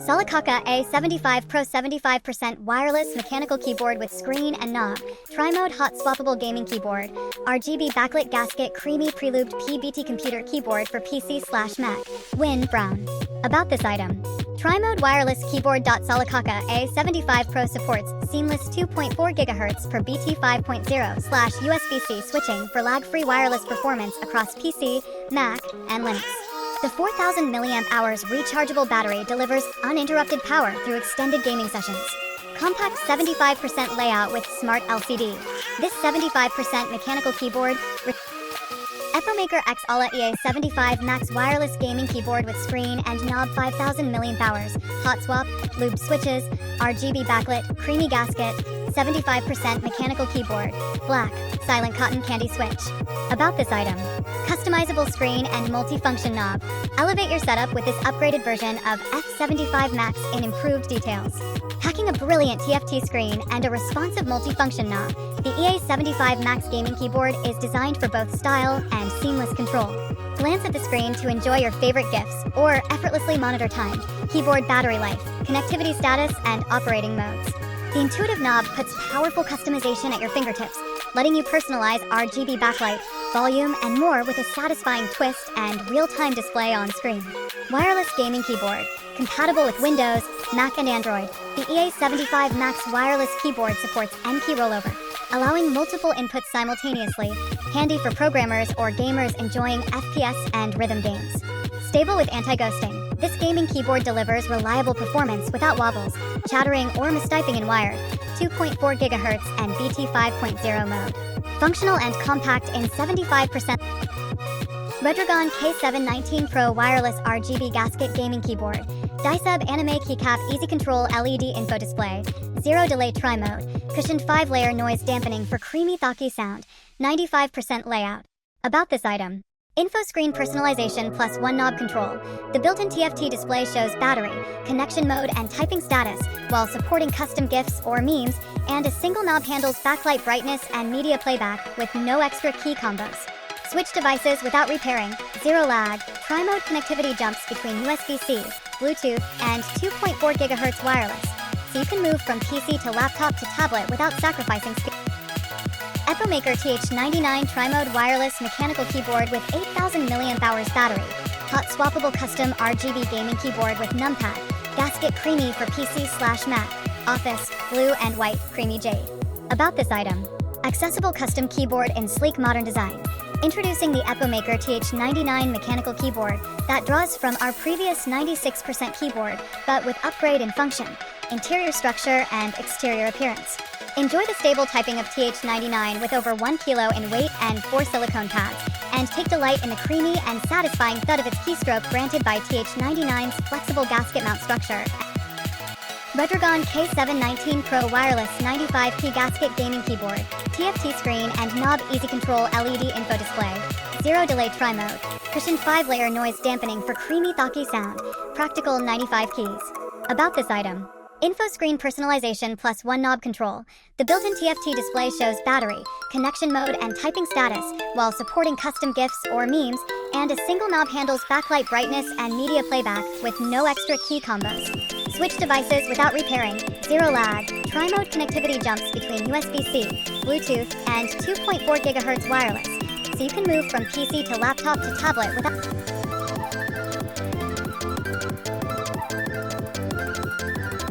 Solikaka A75 Pro 75% wireless mechanical keyboard with screen and knob, tri-mode hot-swappable gaming keyboard, RGB backlit gasket creamy pre-lubed PBT computer keyboard for PC/Mac, Win Brown. About this item. Tri-mode wireless keyboard. Solikaka A75 Pro supports seamless 2.4 GHz per BT 5.0/USB-C switching for lag-free wireless performance across PC, Mac, and Linux. The 4000 mAh rechargeable battery delivers uninterrupted power through extended gaming sessions. Compact 75% layout with smart LCD. This 75% mechanical keyboard EpoMaker X Ala EA75 Max wireless gaming keyboard with screen and knob 5000 mAh, hot swap, lubed switches, RGB backlit, creamy gasket, 75% mechanical keyboard, black, silent cotton candy switch. About this item. Customizable screen and multifunction knob. Elevate your setup with this upgraded version of F75 Max in improved details. Packing a brilliant TFT screen and a responsive multifunction knob, the EA75 Max gaming keyboard is designed for both style and seamless control. Glance at the screen to enjoy your favorite gifts or effortlessly monitor time, keyboard battery life, connectivity status, and operating modes. The intuitive knob puts powerful customization at your fingertips, letting you personalize RGB backlight, volume, and more with a satisfying twist and real-time display on screen. Wireless gaming keyboard. Compatible with Windows, Mac, and Android, the EA75 Max wireless keyboard supports N-key rollover, allowing multiple inputs simultaneously, handy for programmers or gamers enjoying FPS and rhythm games. Stable with anti-ghosting. This gaming keyboard delivers reliable performance without wobbles, chattering, or mistyping in wired, 2.4 GHz and BT 5.0 mode. Functional and compact in 75%. Redragon K719 Pro wireless RGB gasket gaming keyboard. Dysub anime keycap easy control LED info display. Zero delay tri-mode. Cushioned 5-layer noise dampening for creamy thocky sound. 95% layout. About this item. Info screen personalization plus one knob control. The built-in TFT display shows battery, connection mode, and typing status, while supporting custom GIFs or memes, and a single knob handles backlight brightness and media playback with no extra key combos. Switch devices without repairing, zero lag, tri-mode connectivity jumps between USB-C, Bluetooth, and 2.4 GHz wireless, so you can move from PC to laptop to tablet without sacrificing speed. EpoMaker TH99 Tri-Mode wireless mechanical keyboard with 8000 mAh battery, hot swappable custom RGB gaming keyboard with numpad, gasket creamy for PC/Mac, Office, blue and white creamy jade. About this item. Accessible custom keyboard in sleek modern design. Introducing the EpoMaker TH99 mechanical keyboard that draws from our previous 96% keyboard, but with upgrade in function, interior structure, and exterior appearance. Enjoy the stable typing of TH99 with over 1 kilo in weight and 4 silicone pads, and take delight in the creamy and satisfying thud of its keystroke granted by TH99's flexible gasket mount structure. Redragon K719 Pro wireless 95 key gasket gaming keyboard, TFT screen and knob easy control LED info display, zero delay tri-mode, cushioned 5-layer noise dampening for creamy thocky sound, practical 95 keys. About this item. Info screen personalization plus one knob control. The built-in TFT display shows battery, connection mode, and typing status, while supporting custom GIFs or memes, and a single knob handles backlight brightness and media playback with no extra key combos. Switch devices without repairing, zero lag, tri-mode connectivity jumps between USB-C, Bluetooth, and 2.4 GHz wireless, so you can move from PC to laptop to tablet without...